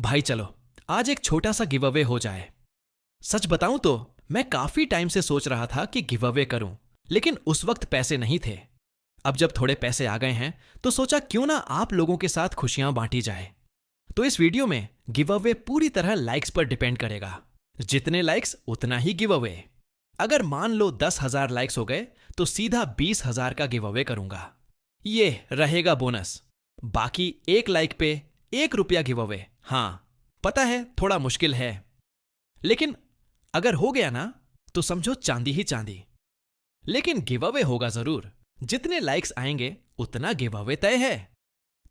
भाई चलो आज एक छोटा सा गिव अवे हो जाए। सच बताऊं तो मैं काफी टाइम से सोच रहा था कि गिव अवे करूं, लेकिन उस वक्त पैसे नहीं थे। अब जब थोड़े पैसे आ गए हैं तो सोचा क्यों ना आप लोगों के साथ खुशियां बांटी जाए। तो इस वीडियो में गिव अवे पूरी तरह लाइक्स पर डिपेंड करेगा। जितने लाइक्स उतना ही गिव अवे। अगर मान लो 10,000 लाइक्स हो गए तो सीधा 20,000 का गिव अवे करूंगा। ये रहेगा बोनस। बाकी 1 लाइक पे 1 रुपया गिव अवे। हाँ पता है थोड़ा मुश्किल है, लेकिन अगर हो गया ना तो समझो चांदी ही चांदी। लेकिन गिव अवे होगा जरूर। जितने लाइक्स आएंगे उतना गिव अवे तय है।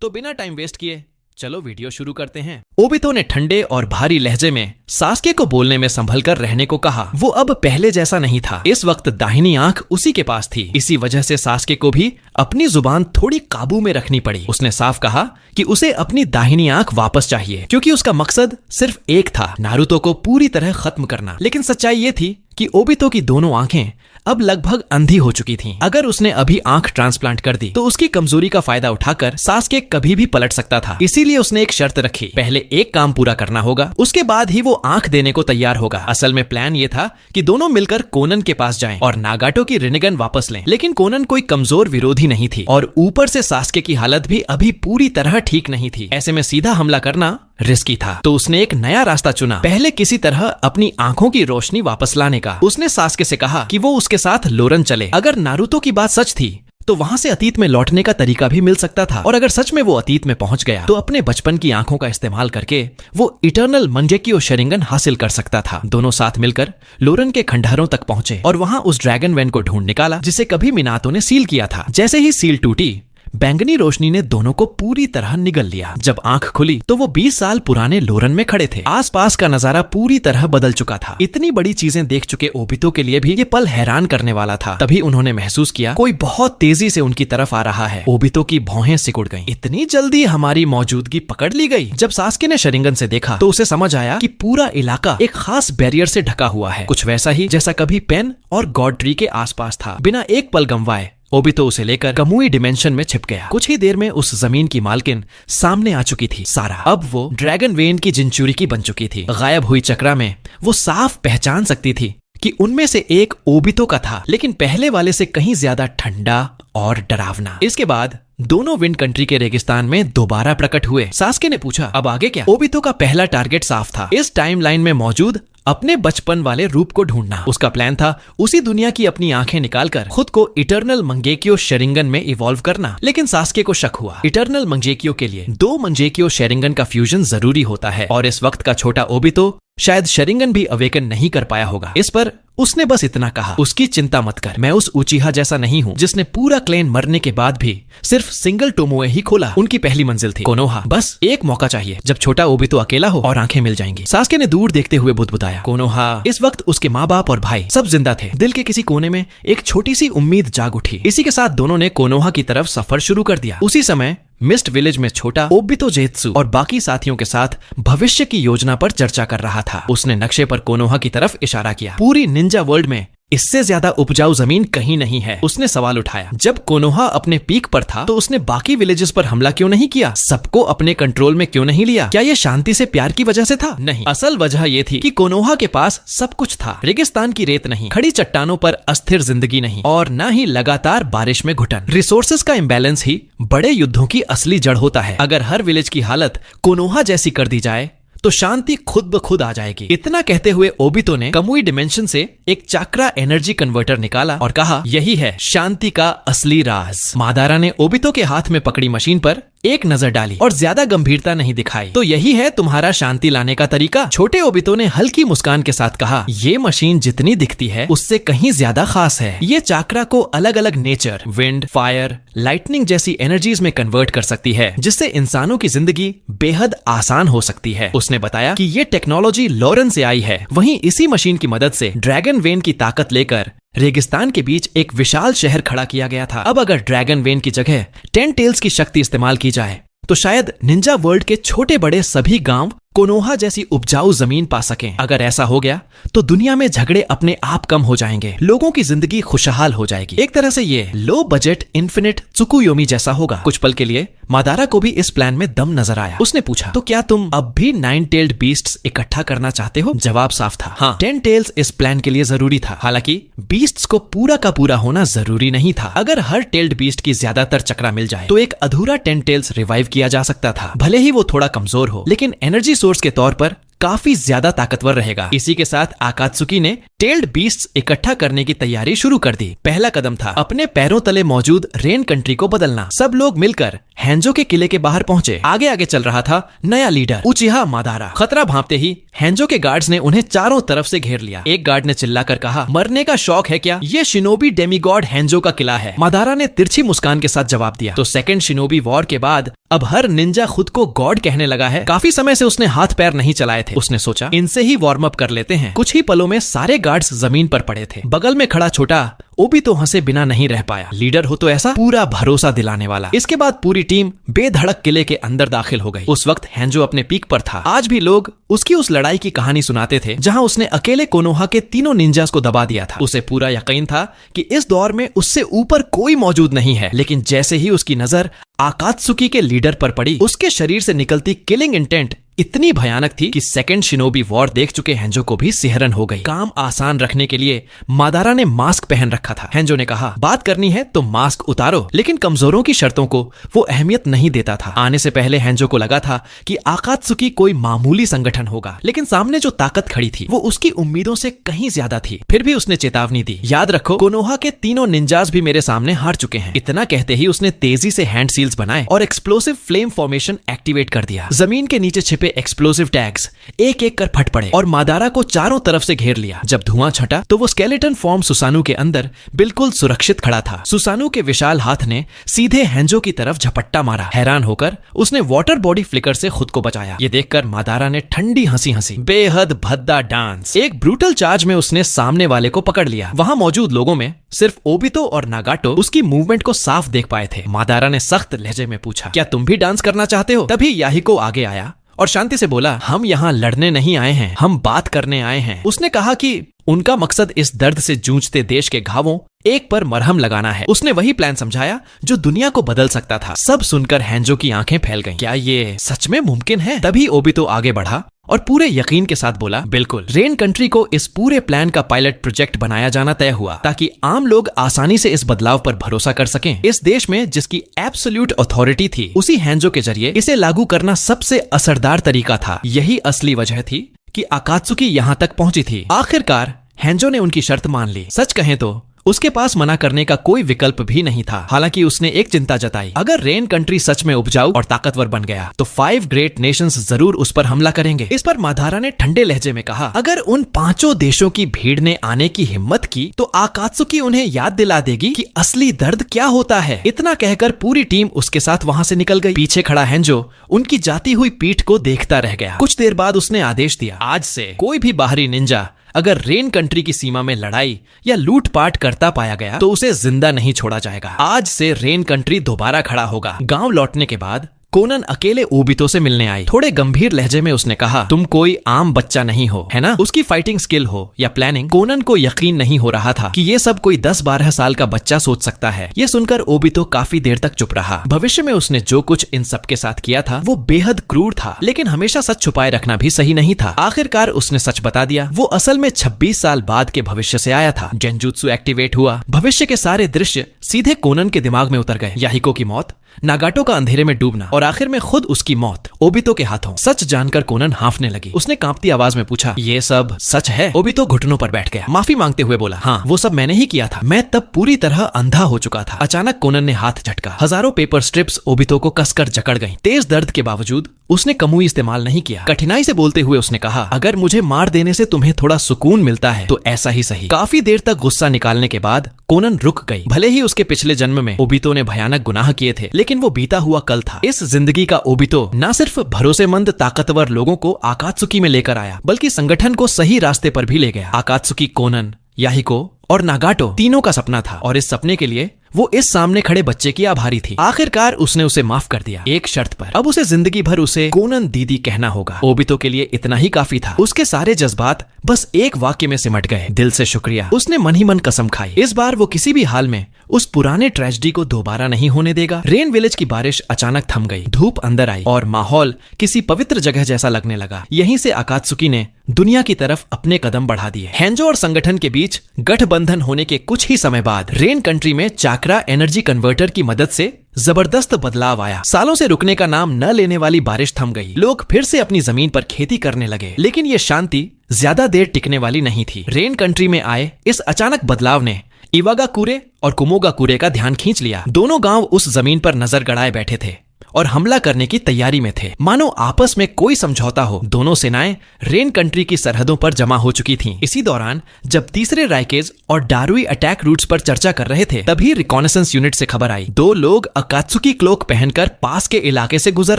तो बिना टाइम वेस्ट किए चलो वीडियो शुरू करते हैं। ओबितो ने ठंडे और भारी लहजे में सास्के को बोलने में संभल कर रहने को कहा। वो अब पहले जैसा नहीं था। इस वक्त दाहिनी आंख उसी के पास थी। इसी वजह से सास्के को भी अपनी जुबान थोड़ी काबू में रखनी पड़ी। उसने साफ कहा कि उसे अपनी दाहिनी आंख वापस चाहिए, क्योंकि उसका मकसद सिर्फ एक था, नारुतो को पूरी तरह खत्म करना। लेकिन सच्चाई ये थी कि ओबितो की दोनों आंखें अब लगभग अंधी हो चुकी थीं। अगर उसने अभी आंख ट्रांसप्लांट कर दी तो उसकी कमजोरी का फायदा उठाकर सास्के कभी भी पलट सकता था। इसीलिए उसने एक शर्त रखी, पहले एक काम पूरा करना होगा, उसके बाद ही वो आंख देने को तैयार होगा। असल में प्लान ये था कि दोनों मिलकर कोनन के पास जाएं और नागाटो की रिनेगन वापस लें। लेकिन कोनन कोई कमजोर विरोधी नहीं थी और ऊपर से सास्के की हालत भी अभी पूरी तरह ठीक नहीं थी। ऐसे में सीधा हमला करना रिस्की था। तो उसने एक नया रास्ता चुना, पहले किसी तरह अपनी आंखों की रोशनी वापस लाने का। उसने सास्के से कहा कि वो उसके साथ लोरन चले। अगर नारुतो की बात सच थी तो वहां से अतीत में लौटने का तरीका भी मिल सकता था, और अगर सच में वो अतीत में पहुंच गया तो अपने बचपन की आंखों का इस्तेमाल करके वो इटर्नल मंजेकियो शेरिंगन हासिल कर सकता था। दोनों साथ मिलकर लोरन के खंडहरों तक पहुंचे और वहां उस ड्रैगन वैन को ढूंढ निकाला जिसे कभी मिनातो ने सील किया था। जैसे ही सील टूटी, बैंगनी रोशनी ने दोनों को पूरी तरह निगल लिया। जब आंख खुली तो वो 20 साल पुराने लोरन में खड़े थे। आसपास का नजारा पूरी तरह बदल चुका था। इतनी बड़ी चीजें देख चुके ओबितो के लिए भी ये पल हैरान करने वाला था। तभी उन्होंने महसूस किया कोई बहुत तेजी से उनकी तरफ आ रहा है। ओबितो की भौहें सिकुड़ गईं। इतनी जल्दी हमारी मौजूदगी पकड़ ली गई। जब सास्के ने शरिंगन से देखा तो उसे समझ आया कि पूरा इलाका एक खास बैरियर से ढका हुआ है, कुछ वैसा ही जैसा कभी पेन और गॉड ट्री के आसपास था। बिना एक पल गंवाए ओबितो उसे लेकर कमुई डिमेंशन में छिप गया। कुछ ही देर में उस जमीन की मालकिन सामने आ चुकी थी, सारा। अब वो ड्रैगन वेन की जिंचुरी की बन चुकी थी। गायब हुई चक्रा में वो साफ पहचान सकती थी कि उनमें से एक ओबितो का था, लेकिन पहले वाले से कहीं ज्यादा ठंडा और डरावना। इसके बाद दोनों विंड कंट्री के रेगिस्तान में दोबारा प्रकट हुए। सास्के ने पूछा, अब आगे क्या? ओबितो का पहला टारगेट साफ था, इस टाइमलाइन में मौजूद अपने बचपन वाले रूप को ढूंढना। उसका प्लान था उसी दुनिया की अपनी आंखें निकालकर खुद को इटर्नल मंगेकियो शेरिंगन में इवॉल्व करना। लेकिन सास्के को शक हुआ, इटर्नल मंगेकियो के लिए 2 मंगेकियो शेरिंगन का फ्यूजन जरूरी होता है, और इस वक्त का छोटा ओबितो शायद शेरिंगन भी अवेकन नहीं कर पाया होगा। इस पर उसने बस इतना कहा, उसकी चिंता मत कर, मैं उस उचिहा जैसा नहीं हूँ जिसने पूरा क्लेन मरने के बाद भी सिर्फ सिंगल टोमोए ही खोला। उनकी पहली मंजिल थी कोनोहा। बस एक मौका चाहिए जब छोटा ओबितो अकेला हो और आंखें मिल जाएंगी। सास्के ने दूर देखते हुए बुदबुदाया, कोनोहा। इस वक्त उसके माँ बाप और भाई सब जिंदा थे। दिल के किसी कोने में एक छोटी सी उम्मीद जाग उठी। इसी के साथ दोनों ने कोनोहा की तरफ सफर शुरू कर दिया। उसी समय मिस्ट विलेज में छोटा ओबितो जेत्सु और बाकी साथियों के साथ भविष्य की योजना पर चर्चा कर रहा था। उसने नक्शे पर कोनोहा की तरफ इशारा किया। पूरी निंजा वर्ल्ड में इससे ज्यादा उपजाऊ जमीन कहीं नहीं है। उसने सवाल उठाया, जब कोनोहा अपने पीक पर था तो उसने बाकी विलेजेस पर हमला क्यों नहीं किया? सबको अपने कंट्रोल में क्यों नहीं लिया? क्या ये शांति से प्यार की वजह से था? नहीं, असल वजह ये थी कि कोनोहा के पास सब कुछ था। रेगिस्तान की रेत नहीं, खड़ी चट्टानों पर अस्थिर जिंदगी नहीं, और न ही लगातार बारिश में घुटन। रिसोर्सेज का इम्बैलेंस ही बड़े युद्धों की असली जड़ होता है। अगर हर विलेज की हालत कोनोहा जैसी कर दी जाए तो शांति खुद ब खुद आ जाएगी। इतना कहते हुए ओबितो ने कमुई डिमेंशन से एक चाक्रा एनर्जी कन्वर्टर निकाला और कहा, यही है शांति का असली राज। मादारा ने ओबितो के हाथ में पकड़ी मशीन पर एक नजर डाली और ज्यादा गंभीरता नहीं दिखाई। तो यही है तुम्हारा शांति लाने का तरीका? छोटे ओबितो ने हल्की मुस्कान के साथ कहा, ये मशीन जितनी दिखती है उससे कहीं ज्यादा खास है। ये चाक्रा को अलग अलग नेचर, विंड, फायर, लाइटनिंग जैसी एनर्जीज में कन्वर्ट कर सकती है, जिससे इंसानों की जिंदगी बेहद आसान हो सकती है। उसने बताया कि ये टेक्नोलॉजी लोरन से आई है। वहीं इसी मशीन की मदद से ड्रैगन वेन की ताकत लेकर रेगिस्तान के बीच एक विशाल शहर खड़ा किया गया था। अब अगर ड्रैगन वेन की जगह 10 टेल्स की शक्ति इस्तेमाल की जाए तो शायद निंजा वर्ल्ड के छोटे बड़े सभी गांव कोनोहा जैसी उपजाऊ जमीन पा सकें। अगर ऐसा हो गया तो दुनिया में झगड़े अपने आप कम हो जाएंगे, लोगों की जिंदगी खुशहाल हो जाएगी। एक तरह से ये लो बजट इन्फिनिट त्सुकुयोमी जैसा होगा। कुछ पल के लिए मादारा को भी इस प्लान में दम नजर आया। उसने पूछा, तो क्या तुम अब भी 9 टेल्ड बीस्ट्स इकट्ठा करना चाहते हो? जवाब साफ था, हाँ। 10 टेल्स इस प्लान के लिए जरूरी था। हालांकि बीस्ट्स को पूरा का पूरा होना जरूरी नहीं था। अगर हर टेल्ड बीस्ट की ज्यादातर चक्रा मिल जाए तो एक अधूरा 10 टेल्स रिवाइव किया जा सकता था। भले ही वो थोड़ा कमजोर हो, लेकिन एनर्जी सोर्स के तौर पर काफी ज्यादा ताकतवर रहेगा। इसी के साथ आकात्सुकी ने टेल्ड बीस्ट्स इकट्ठा करने की तैयारी शुरू कर दी। पहला कदम था अपने पैरों तले मौजूद रेन कंट्री को बदलना। सब लोग मिलकर हैंजो के किले के बाहर पहुंचे। आगे आगे चल रहा था नया लीडर उचिहा मादारा। खतरा भांपते ही हैंजो के गार्ड्स ने उन्हें चारों तरफ से घेर लिया। एक गार्ड ने चिल्लाकर कहा, मरने का शौक है क्या? ये शिनोबी डेमीगॉड हैंजो का किला है। मादारा ने तिरछी मुस्कान के साथ जवाब दिया, तो सेकंड शिनोबी वॉर के बाद अब हर निंजा खुद को गॉड कहने लगा है। काफी समय से उसने हाथ पैर नहीं चलाए थे। उसने सोचा, इनसे ही वार्म अप कर लेते हैं। कुछ ही पलों में सारे गार्ड्स जमीन पर पड़े थे। बगल में खड़ा छोटा ओबितो हंसे बिना नहीं रह पाया। लीडर हो तो ऐसा, पूरा भरोसा दिलाने वाला। इसके बाद पूरी टीम बेधड़क किले के अंदर दाखिल हो गई। उस वक्त हैंजो अपने पीक पर था। आज भी लोग उसकी उस लड़ाई की कहानी सुनाते थे जहां उसने अकेले कोनोहा के तीनों निंजास को दबा दिया था। उसे पूरा यकीन था कि इस दौर में उससे ऊपर कोई मौजूद नहीं है। लेकिन जैसे ही उसकी नजर आकात्सुकी के लीडर पर पड़ी, उसके शरीर से निकलती किलिंग इंटेंट इतनी भयानक थी कि सेकंड शिनोबी वॉर देख चुके हैंजो को भी सिहरन हो गई। काम आसान रखने के लिए मादारा ने मास्क पहन रखा था। हैंजो ने कहा, बात करनी है तो मास्क उतारो। लेकिन कमजोरों की शर्तों को वो अहमियत नहीं देता था। आने से पहले हैंजो को लगा था कि आकात्सुकी कोई मामूली संगठन होगा, लेकिन सामने जो ताकत खड़ी थी वो उसकी उम्मीदों से कहीं ज्यादा थी। फिर भी उसने चेतावनी दी, याद रखो कोनोहा के तीनों निंजास भी मेरे सामने हार चुके हैं। इतना कहते ही उसने तेजी से हैंड सील्स बनाए और एक्सप्लोसिव फ्लेम फॉर्मेशन एक्टिवेट कर दिया। जमीन के नीचे छिपे एक्सप्लोसिव टैग्स एक एक कर फट पड़े और मादारा को चारों तरफ से घेर लिया। जब धुआं छटा तो वो स्केलेटन फॉर्म सुसानु के अंदर बिल्कुल सुरक्षित खड़ा था। सुसानु के विशाल हाथ ने सीधे हैंजो की तरफ झपट्टा मारा। हैरान होकर उसने वाटर बॉडी फ्लिकर से खुद को बचाया। ये देखकर मादारा ने ठंडी हंसी हंसी। बेहद भद्दा डांस। एक ब्रूटल चार्ज में उसने सामने वाले को पकड़ लिया। वहां मौजूद लोगों में सिर्फ ओबितो और नागाटो उसकी मूवमेंट को साफ देख पाए थे। मादारा ने सख्त लहजे में पूछा, क्या तुम भी डांस करना चाहते हो? तभी याहिको आगे आया और शांति से बोला, हम यहाँ लड़ने नहीं आए हैं, हम बात करने आए हैं। उसने कहा कि उनका मकसद इस दर्द से जूझते देश के घावों एक पर मरहम लगाना है। उसने वही प्लान समझाया जो दुनिया को बदल सकता था। सब सुनकर हैंजो की आंखें फैल गईं। क्या ये सच में मुमकिन है? तभी ओबितो आगे बढ़ा और पूरे यकीन के साथ बोला, बिल्कुल। रेन कंट्री को इस पूरे प्लान का पायलट प्रोजेक्ट बनाया जाना तय हुआ ताकि आम लोग आसानी से इस बदलाव पर भरोसा कर सकें। इस देश में जिसकी एब्सोल्यूट अथॉरिटी थी, उसी हैंजो के जरिए इसे लागू करना सबसे असरदार तरीका था। यही असली वजह थी कि आकात्सुकी यहाँ तक पहुंची थी। आखिरकार हैंजो ने उनकी शर्त मान ली। सच कहें तो उसके पास मना करने का कोई विकल्प भी नहीं था। हालांकि उसने एक चिंता जताई, अगर रेन कंट्री सच में उपजाऊ और ताकतवर बन गया तो 5 ग्रेट नेशंस जरूर उस पर हमला करेंगे। इस पर मादारा ने ठंडे लहजे में कहा, अगर उन 5 देशों की भीड़ ने आने की हिम्मत की तो आकात्सुकी उन्हें याद दिला देगी कि असली दर्द क्या होता है। इतना कहकर पूरी टीम उसके साथ वहां से निकल गई। पीछे खड़ा हैंजो उनकी जाती हुई पीठ को देखता रह गया। कुछ देर बाद उसने आदेश दिया, आज से कोई भी बाहरी निंजा अगर रेन कंट्री की सीमा में लड़ाई या लूटपाट करता पाया गया तो उसे जिंदा नहीं छोड़ा जाएगा। आज से रेन कंट्री दोबारा खड़ा होगा। गांव लौटने के बाद कोनन अकेले ओबितो से मिलने आई। थोड़े गंभीर लहजे में उसने कहा, तुम कोई आम बच्चा नहीं हो, है ना? उसकी फाइटिंग स्किल हो या प्लानिंग, कोनन को यकीन नहीं हो रहा था कि ये सब कोई 10-12 साल का बच्चा सोच सकता है। ये सुनकर ओबितो काफी देर तक चुप रहा। भविष्य में उसने जो कुछ इन सब के साथ किया था वो बेहद क्रूर था, लेकिन हमेशा सच छुपाए रखना भी सही नहीं था। आखिरकार उसने सच बता दिया। वो असल में 26 साल बाद के भविष्य से आया था। जेंजुत्सु एक्टिवेट हुआ। भविष्य के सारे दृश्य सीधे कोनन के दिमाग में उतर गए। याहिको की मौत, नागाटो का अंधेरे में डूबना और आखिर में खुद उसकी मौत ओबितो के हाथों। सच जानकर कोनन हांफने लगी। उसने कांपती आवाज में पूछा, ये सब सच है? ओबितो घुटनों पर बैठ गया। माफी मांगते हुए बोला, हाँ, वो सब मैंने ही किया था। मैं तब पूरी तरह अंधा हो चुका था। अचानक कोनन ने हाथ झटका। हजारों पेपर स्ट्रिप्स ओबितो को कसकर जकड़ गईं। तेज दर्द के बावजूद उसने कमुई इस्तेमाल नहीं किया। कठिनाई से बोलते हुए उसने कहा, अगर मुझे मार देने से तुम्हें थोड़ा सुकून मिलता है तो ऐसा ही सही। काफी देर तक गुस्सा निकालने के बाद कोनन रुक गई। भले ही उसके पिछले जन्म में ओबितो ने भयानक गुनाह किए थे, लेकिन वो बीता हुआ कल था। इस जिंदगी का ओबितो न सिर्फ भरोसेमंद ताकतवर लोगों को आकात्सुकी में लेकर आया, बल्कि संगठन को सही रास्ते पर भी ले गया। आकात्सुकी कोनन, याहिको और नागाटो तीनों का सपना था और इस सपने के लिए वो इस सामने खड़े बच्चे की आभारी थी। आखिरकार उसने उसे माफ कर दिया, एक शर्त पर। अब उसे जिंदगी भर उसे कोनन दीदी कहना होगा। ओबितो के लिए इतना ही काफी था। उसके सारे जज्बात बस एक वाक्य में सिमट गए, दिल से शुक्रिया। उसने मन ही मन कसम खाई, इस बार वो किसी भी हाल में उस पुराने ट्रेजेडी को दोबारा नहीं होने देगा। रेन विलेज की बारिश अचानक थम गई, धूप अंदर आई और माहौल किसी पवित्र जगह जैसा लगने लगा। यहीं से अकात्सुकी ने दुनिया की तरफ अपने कदम बढ़ा दिए। हेंजो और संगठन के बीच गठबंधन होने के कुछ ही समय बाद रेन कंट्री में चाक्रा एनर्जी कन्वर्टर की मदद से जबरदस्त बदलाव आया। सालों से रुकने का नाम न लेने वाली बारिश थम गई। लोग फिर से अपनी जमीन पर खेती करने लगे, लेकिन ये शांति ज्यादा देर टिकने वाली नहीं थी। रेन कंट्री में आए इस अचानक बदलाव ने इवागाकुरे और कुमोगाकुरे का ध्यान खींच लिया। दोनों गांव उस जमीन पर नजर गड़ाए बैठे थे और हमला करने की तैयारी में थे, मानो आपस में कोई समझौता हो। दोनों सेनाएं रेन कंट्री की सरहदों पर जमा हो चुकी थीं। इसी दौरान जब तीसरे राइकेज और डारुई अटैक रूट्स पर चर्चा कर रहे थे, तभी रिकॉनेसेंस यूनिट से खबर आई, 2 लोग अकात्सुकी क्लोक पहनकर पास के इलाके से गुजर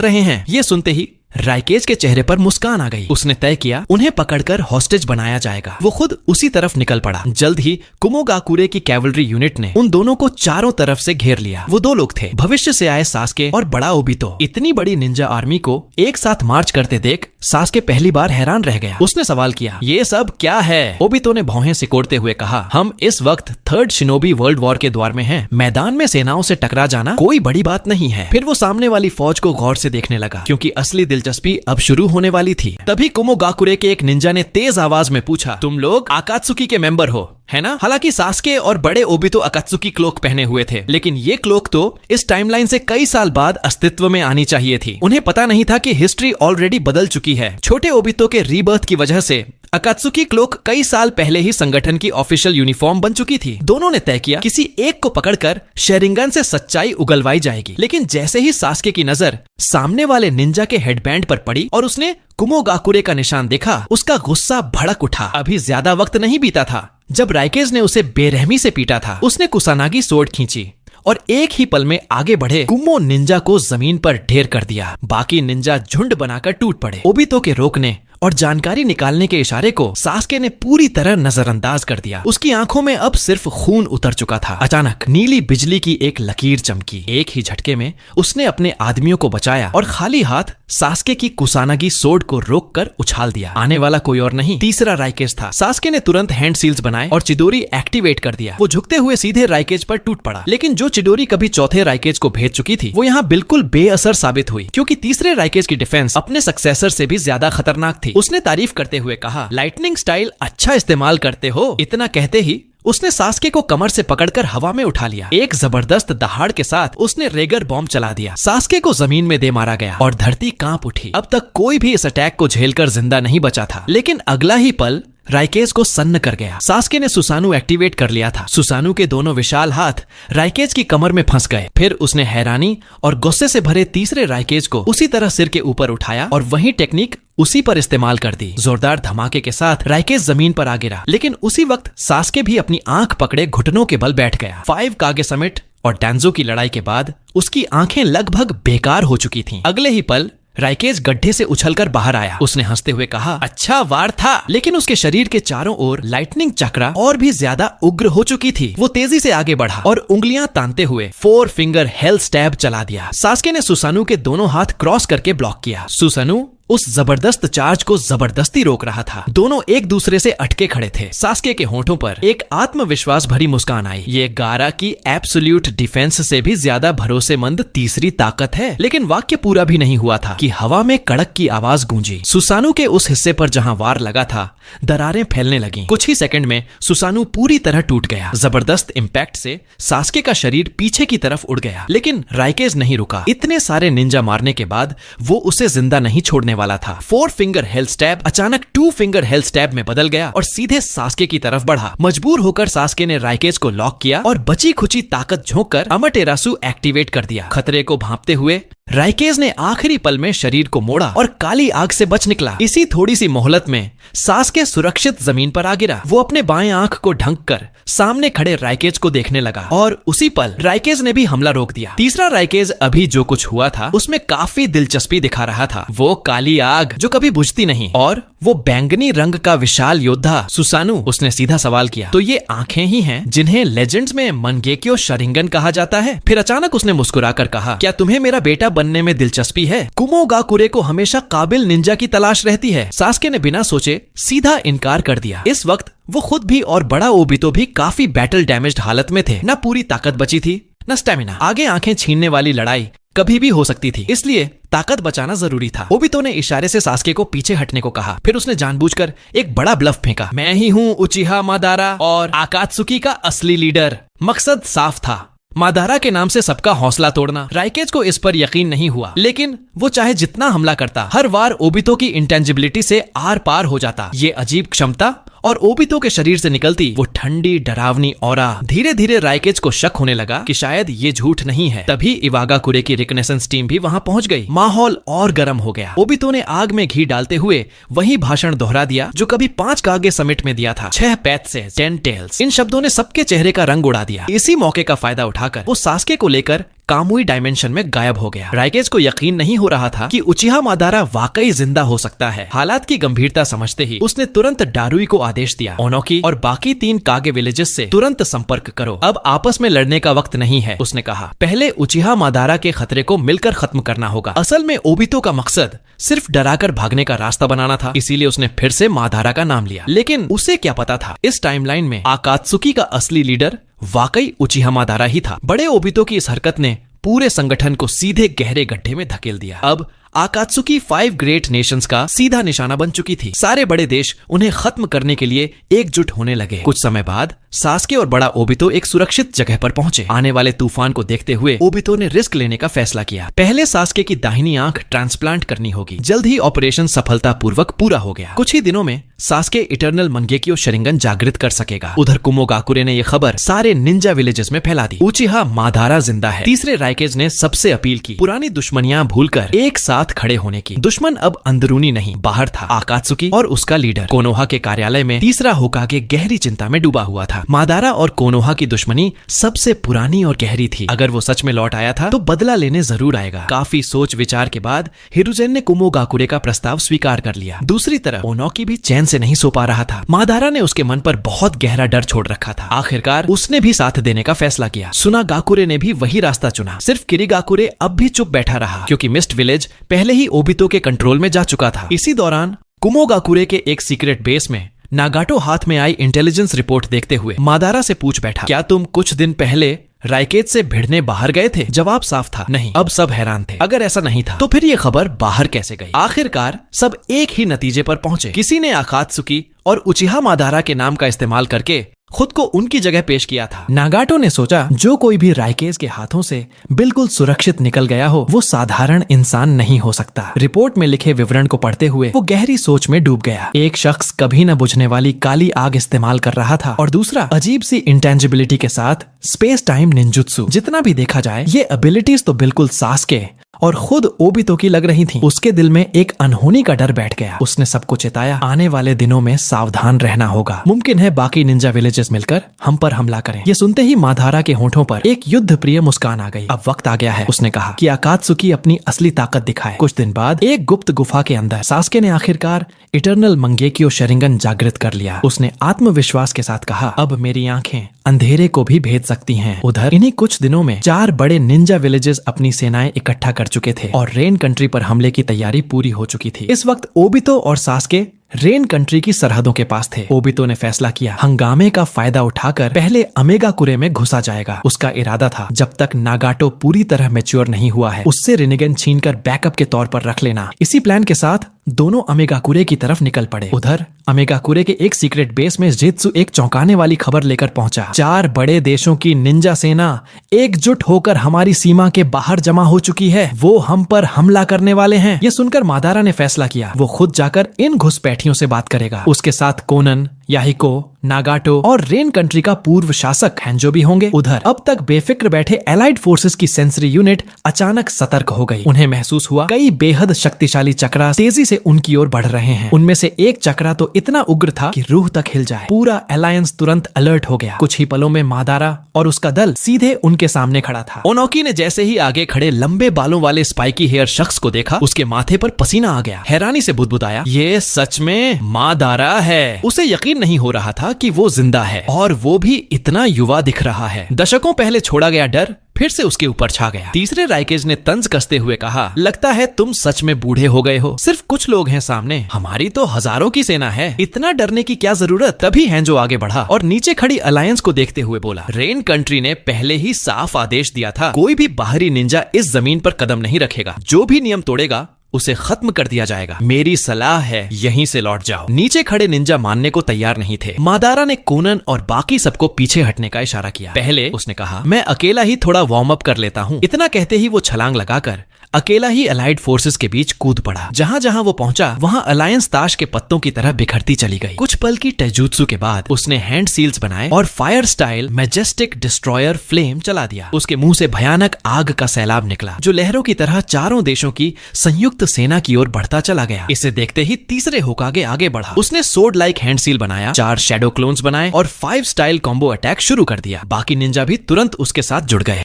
रहे हैं। ये सुनते ही राइकेज के चेहरे पर मुस्कान आ गई। उसने तय किया उन्हें पकड़कर हॉस्टेज बनाया जाएगा। वो खुद उसी तरफ निकल पड़ा। जल्द ही कुमोगाकुरे की कैवलरी यूनिट ने उन दोनों को चारों तरफ से घेर लिया। वो 2 लोग थे, भविष्य से आए सास्के और बड़ा ओबितो। इतनी बड़ी निंजा आर्मी को एक साथ मार्च करते देख सास्के पहली बार हैरान रह गया। उसने सवाल किया, ये सब क्या है? ओबितो ने भौहें सिकोड़ते हुए कहा, हम इस वक्त 3rd शिनोबी वर्ल्ड वॉर के द्वार में हैं। मैदान में सेनाओं से टकरा जाना कोई बड़ी बात नहीं है। फिर वो सामने वाली फौज को गौर से देखने लगा, क्योंकि असली दिलचस्पी अब शुरू होने वाली थी। तभी कुमोगाकुरे के एक निंजा ने तेज आवाज में पूछा, तुम लोग अकात्सुकी के मेंबर हो, है ना? हालांकि सास्के और बड़े ओबितो अकात्सुकी क्लोक पहने हुए थे, लेकिन ये क्लोक तो इस टाइमलाइन से कई साल बाद अस्तित्व में आनी चाहिए थी। उन्हें पता नहीं था कि हिस्ट्री ऑलरेडी बदल चुकी है। छोटे ओबितो के रीबर्थ की वजह से अकात्सुकी क्लोक कई साल पहले ही संगठन की ऑफिशियल यूनिफॉर्म बन चुकी थी। दोनों ने तय किया किसी एक को पकड़कर शेरिंगन से सच्चाई उगलवाई जाएगी। लेकिन जैसे ही सास्के की नजर सामने वाले निंजा के हेडबैंड पर पड़ी और उसने कुमोगाकुरे का निशान देखा, उसका गुस्सा भड़क उठा। अभी ज्यादा वक्त नहीं बीता था जब राइकेज ने उसे बेरहमी से पीटा था। उसने कुसानागी सोर्ड खींची और एक ही पल में आगे बढ़े कुमो निंजा को जमीन पर ढेर कर दिया। बाकी निंजा झुंड बनाकर टूट पड़े। ओबितो के रोकने और जानकारी निकालने के इशारे को सास्के ने पूरी तरह नजरअंदाज कर दिया। उसकी आंखों में अब सिर्फ खून उतर चुका था। अचानक नीली बिजली की एक लकीर चमकी। एक ही झटके में उसने अपने आदमियों को बचाया और खाली हाथ सास्के की कुसानागी सोर्ड को रोककर उछाल दिया। आने वाला कोई और नहीं, तीसरा राइकेज था। सास्के ने तुरंत हैंड सील्स बनाए और चिडोरी एक्टिवेट कर दिया। वो झुकते हुए सीधे राइकेज पर टूट पड़ा। लेकिन जो चिडोरी कभी चौथे राइकेज को भेज चुकी थी, वो यहाँ बिल्कुल बेअसर साबित हुई, क्योंकि तीसरे राइकेज की डिफेंस अपने सक्सेसर से भी ज्यादा खतरनाक थी। उसने तारीफ करते हुए कहा, लाइटनिंग स्टाइल अच्छा इस्तेमाल करते हो। इतना कहते ही उसने सास्के को कमर से पकड़कर हवा में उठा लिया। एक जबरदस्त दहाड़ के साथ उसने रेगर बॉम्ब चला दिया। सास्के को जमीन में दे मारा गया और धरती कांप उठी। अब तक कोई भी इस अटैक को झेलकर जिंदा नहीं बचा था, लेकिन अगला ही पल राइकेज को सन्न कर गया। सास्के ने सुसानु एक्टिवेट कर लिया था। सुसानु के दोनों विशाल हाथ राइकेज की कमर में फंस गए। फिर उसने हैरानी और गुस्से से भरे तीसरे राइकेज को उसी तरह सिर के ऊपर उठाया और वही टेक्निक उसी पर इस्तेमाल कर दी। जोरदार धमाके के साथ राइकेज जमीन पर आ गिरा, लेकिन उसी वक्त सास्के भी अपनी आंख पकड़े घुटनों के बल बैठ गया। 5 कागे समिट और डैंजो की लड़ाई के बाद उसकी आंखें लगभग बेकार हो चुकी थीं। अगले ही पल राइकेज गड्ढे से उछलकर बाहर आया। उसने हंसते हुए कहा, अच्छा वार था। लेकिन उसके शरीर के चारों ओर लाइटनिंग चक्रा और भी ज्यादा उग्र हो चुकी थी। वो तेजी से आगे बढ़ा और उंगलियां तानते हुए 4 फिंगर हेल स्टैब चला दिया। सास्के ने सुसानु के दोनों हाथ क्रॉस करके ब्लॉक किया। सुसानु उस जबरदस्त चार्ज को जबरदस्ती रोक रहा था। दोनों एक दूसरे से अटके खड़े थे। सास्के के होंठों पर एक आत्मविश्वास भरी मुस्कान आई। ये गारा की एब्सोल्यूट डिफेंस से भी ज्यादा भरोसेमंद तीसरी ताकत है। लेकिन वाक्य पूरा भी नहीं हुआ था कि हवा में कड़क की आवाज गूंजी। सुसानु के उस हिस्से पर जहां वार लगा था, दरारें फैलने लगीं। कुछ ही सेकंड में सुसानु पूरी तरह टूट गया। जबरदस्त इम्पैक्ट से सास्के का शरीर पीछे की तरफ उड़ गया। लेकिन राइकेज नहीं रुका। इतने सारे निंजा मारने के बाद वो उसे जिंदा नहीं छोड़ने वाला था। 4 फिंगर हेल स्टैब अचानक 2 फिंगर हेल स्टैब में बदल गया और सीधे सास्के की तरफ बढ़ा। मजबूर होकर सास्के ने राइकेज को लॉक किया और बची खुची ताकत झोंककर अमाटेरासु एक्टिवेट कर दिया। खतरे को भांपते हुए राइकेज ने आखिरी पल में शरीर को मोड़ा और काली आग से बच निकला। इसी थोड़ी सी मोहलत में सास्के सुरक्षित जमीन पर आ गिरा। वो अपने बाएं आंख को ढंक कर सामने खड़े राइकेज को देखने लगा और उसी पल राइकेज ने भी हमला रोक दिया। तीसरा राइकेज अभी जो कुछ हुआ था उसमें काफी दिलचस्पी दिखा रहा था। वो काली काली आग जो कभी बुझती नहीं, और वो बैंगनी रंग का विशाल योद्धा सुसानु। उसने सीधा सवाल किया, तो ये आंखें ही हैं जिन्हें लेजेंड्स में मनगेक्यो शरिंगन कहा जाता है? फिर अचानक उसने मुस्कुराकर कहा, क्या तुम्हें मेरा बेटा बनने में दिलचस्पी है? कुमोगाकुरे को हमेशा काबिल निंजा की तलाश रहती है। सास्के ने बिना सोचे सीधा इनकार कर दिया। इस वक्त वो खुद भी और बड़ा ओबितो भी काफी बैटल डैमेज्ड हालत में थे। न पूरी ताकत बची थी, न स्टेमिना। आगे आंखें छीनने वाली लड़ाई कभी भी हो सकती थी, इसलिए ताकत बचाना जरूरी था। ओबितो ने इशारे से सास्के को पीछे हटने को कहा। फिर उसने जानबूझकर एक बड़ा ब्लफ फेंका, मैं ही हूँ उचिहा मादारा और आकात्सुकी का असली लीडर। मकसद साफ था, मादारा के नाम से सबका हौसला तोड़ना। राइकेज को इस पर यकीन नहीं हुआ, लेकिन वो चाहे जितना हमला करता, हर बार ओबितो की इंटेंजिबिलिटी से आर पार हो जाता। ये अजीब क्षमता और ओबितो के शरीर से निकलती वो ठंडी डरावनी ऑरा। धीरे धीरे राइकेज को शक होने लगा कि शायद ये झूठ नहीं है। तभी इवागाकुरे की रिकनेसेंस टीम भी वहां पहुंच गई। माहौल और गर्म हो गया। ओबितो ने आग में घी डालते हुए वही भाषण दोहरा दिया जो कभी 5 कागे समिट में दिया था, 6 पैथ से 10 टेल्स। इन शब्दों ने सबके चेहरे का रंग उड़ा दिया। इसी मौके का फायदा उठाकर वो सास्के को लेकर कामुई डायमेंशन में गायब हो गया। राइकेज को यकीन नहीं हो रहा था कि उचिहा मादारा वाकई जिंदा हो सकता है। हालात की गंभीरता समझते ही उसने तुरंत डारुई को आदेश दिया, ओनोकी और बाकी 3 कागे विलेजेस से तुरंत संपर्क करो। अब आपस में लड़ने का वक्त नहीं है, उसने कहा। पहले उचिहा मादारा के खतरे को मिलकर खत्म करना होगा। असल में ओबितो का मकसद सिर्फ डराकर भागने का रास्ता बनाना था, इसीलिए उसने फिर से मादारा का नाम लिया। लेकिन उसे क्या पता था, इस टाइमलाइन में आकात्सुकी का असली लीडर वाकई उचिहा मादारा ही था। बड़े ओबितो की इस हरकत ने पूरे संगठन को सीधे गहरे गड्ढे में धकेल दिया। अब आकात्सुकी 5 ग्रेट नेशंस का सीधा निशाना बन चुकी थी। सारे बड़े देश उन्हें खत्म करने के लिए एकजुट होने लगे। कुछ समय बाद सास्के और बड़ा ओबितो एक सुरक्षित जगह पर पहुंचे। आने वाले तूफान को देखते हुए ओबितो ने रिस्क लेने का फैसला किया। पहले सास्के की दाहिनी आंख ट्रांसप्लांट करनी होगी। जल्द ही ऑपरेशन सफलतापूर्वक पूरा हो गया। कुछ ही दिनों में सास्के इटर्नल मनगेक्यो शरिंगन जागृत कर सकेगा। उधर कुमोगाकुरे ने यह खबर सारे निंजा विलेजेस में फैला दी। उचिहा मादारा जिंदा है। तीसरे राइकेज ने सबसे अपील की, पुरानी दुश्मनियां भूलकर एक साथ खड़े होने की। दुश्मन अब अंदरूनी नहीं, बाहर था। आकात्सुकी और उसका लीडर। कोनोहा के कार्यालय में तीसरा होकागे गहरी चिंता में डूबा हुआ था। मादारा और कोनोहा की दुश्मनी सबसे पुरानी और गहरी थी। अगर वो सच में लौट आया था तो बदला लेने जरूर आएगा। काफी सोच विचार के बाद हिरुजेन ने कुमोगाकुरे का प्रस्ताव स्वीकार कर लिया। दूसरी तरफ ओनोकी भी चैन से नहीं सो पा रहा था। मादारा ने उसके मन पर बहुत गहरा डर छोड़ रखा था। आखिरकार उसने भी साथ देने का फैसला किया। सुनागाकुरे ने भी वही रास्ता चुना। सिर्फ किरिगाकुरे अब भी चुप बैठा रहा, क्योंकि मिस्ट विलेज पहले ही ओबितो के कंट्रोल में जा चुका था। इसी दौरान कुमोगाकुरे के एक सीक्रेट बेस में नागाटो हाथ में आई इंटेलिजेंस रिपोर्ट देखते हुए मादारा से पूछ बैठा, क्या तुम कुछ दिन पहले राइकेज से भिड़ने बाहर गए थे? जवाब साफ था, नहीं। अब सब हैरान थे। अगर ऐसा नहीं था तो फिर ये खबर बाहर कैसे गई? आखिरकार सब एक ही नतीजे पर पहुंचे। किसी ने आकात्सुकी और उचिहा मादारा के नाम का इस्तेमाल करके खुद को उनकी जगह पेश किया था। नागाटो ने सोचा, जो कोई भी राइकेज के हाथों से बिल्कुल सुरक्षित निकल गया हो वो साधारण इंसान नहीं हो सकता। रिपोर्ट में लिखे विवरण को पढ़ते हुए वो गहरी सोच में डूब गया। एक शख्स कभी न बुझने वाली काली आग इस्तेमाल कर रहा था और दूसरा अजीब सी इंटेंजिबिलिटी के साथ स्पेस टाइम निंजुत्सु। जितना भी देखा जाए ये एबिलिटीज तो बिल्कुल सास्के और खुद ओबितो की लग रही थी। उसके दिल में एक अनहोनी का डर बैठ गया। उसने सबको चेताया, आने वाले दिनों में सावधान रहना होगा। मुमकिन है बाकी निंजा विलेजेस मिलकर हम पर हमला करें। ये सुनते ही मादारा के होठों पर एक युद्ध प्रिय मुस्कान आ गई। अब वक्त आ गया है, उसने कहा, कि आकात्सुकी अपनी असली ताकत दिखाए। कुछ दिन बाद एक गुप्त गुफा के अंदर सास्के ने आखिरकार इटर्नल मंगेक्यो शरिंगन जागृत कर लिया। उसने आत्मविश्वास के साथ कहा, अब मेरी आंखें अंधेरे को भी भेद सकती हैं। उधर इन्हीं कुछ दिनों में 4 बड़े निंजा विलेजेस अपनी सेनाएं इकट्ठा कर चुके थे और रेन कंट्री पर हमले की तैयारी पूरी हो चुकी थी। इस वक्त ओबितो और सास्के रेन कंट्री की सरहदों के पास थे। ओबितो ने फैसला किया, हंगामे का फायदा उठाकर पहले अमेगाकुरे में घुसा जाएगा। उसका इरादा था, जब तक नागाटो पूरी तरह मैच्योर नहीं हुआ है उससे रिनिगन छीनकर बैकअप के तौर पर रख लेना। इसी प्लान के साथ दोनों अमेगाकुरे की तरफ निकल पड़े। उधर अमेगाकुरे के एक सीक्रेट बेस में जित्सु एक चौंकाने वाली खबर लेकर पहुंचा। 4 बड़े देशों की निंजा सेना एकजुट होकर हमारी सीमा के बाहर जमा हो चुकी है। वो हम पर हमला करने वाले हैं। ये सुनकर मादारा ने फैसला किया, वो खुद जाकर इन घुसपैठियों से बात करेगा। उसके साथ कोनन, याहिको, नागाटो और रेन कंट्री का पूर्व शासक हैंजो भी होंगे। उधर अब तक बेफिक्र बैठे एलाइड फोर्सेस की सेंसरी यूनिट अचानक सतर्क हो गई। उन्हें महसूस हुआ कई बेहद शक्तिशाली चक्रा तेजी से उनकी ओर बढ़ रहे हैं। उनमें से एक चक्रा तो इतना उग्र था कि रूह तक हिल जाए। पूरा अलायंस तुरंत अलर्ट हो गया। कुछ ही पलों में मादारा और उसका दल सीधे उनके सामने खड़ा था। ओनोकी ने जैसे ही आगे खड़े लंबे बालों वाले स्पाइकी हेयर शख्स को देखा, उसके माथे पर पसीना आ गया। हैरानी से बुदबुदाया, ये सच में मादारा है। उसे यकीन नहीं हो रहा था कि वो जिंदा है और वो भी इतना युवा दिख रहा है। दशकों पहले छोड़ा गया डर फिर से उसके ऊपर छा गया। तीसरे राइकेज ने तंज कसते हुए कहा, लगता है तुम सच में बूढ़े हो गए हो। सिर्फ कुछ लोग हैं सामने, हमारी तो हजारों की सेना है। इतना डरने की क्या जरूरत। तभी हैंजो आगे बढ़ा और नीचे खड़ी अलायंस को देखते हुए बोला, रेन कंट्री ने पहले ही साफ आदेश दिया था, कोई भी बाहरी निंजा इस जमीन पर कदम नहीं रखेगा। जो भी नियम तोड़ेगा उसे खत्म कर दिया जाएगा। मेरी सलाह है यहीं से लौट जाओ। नीचे खड़े निंजा मानने को तैयार नहीं थे। मादारा ने कोनन और बाकी सबको पीछे हटने का इशारा किया। पहले उसने कहा, मैं अकेला ही थोड़ा वार्म अप कर लेता हूँ। इतना कहते ही वो छलांग लगाकर अकेला ही अलाइड फोर्सेस के बीच कूद पड़ा। जहां जहां वो पहुंचा वहां अलायंस ताश के पत्तों की तरह बिखरती चली गई। कुछ पल की टैजुत्सु के बाद उसने हैंड सील्स बनाए और fire style majestic destroyer flame चला दिया। उसके मुंह से भयानक आग का सैलाब निकला जो लहरों की तरह चारों देशों की संयुक्त सेना की ओर बढ़ता चला गया। इसे देखते ही तीसरे होकागे आगे बढ़ा। उसने सोर्ड लाइक हैंड सील बनाया, 4 शैडो क्लोन्स बनाए और 5 स्टाइल कॉम्बो अटैक शुरू कर दिया। बाकी निंजा भी तुरंत उसके साथ जुड़ गए।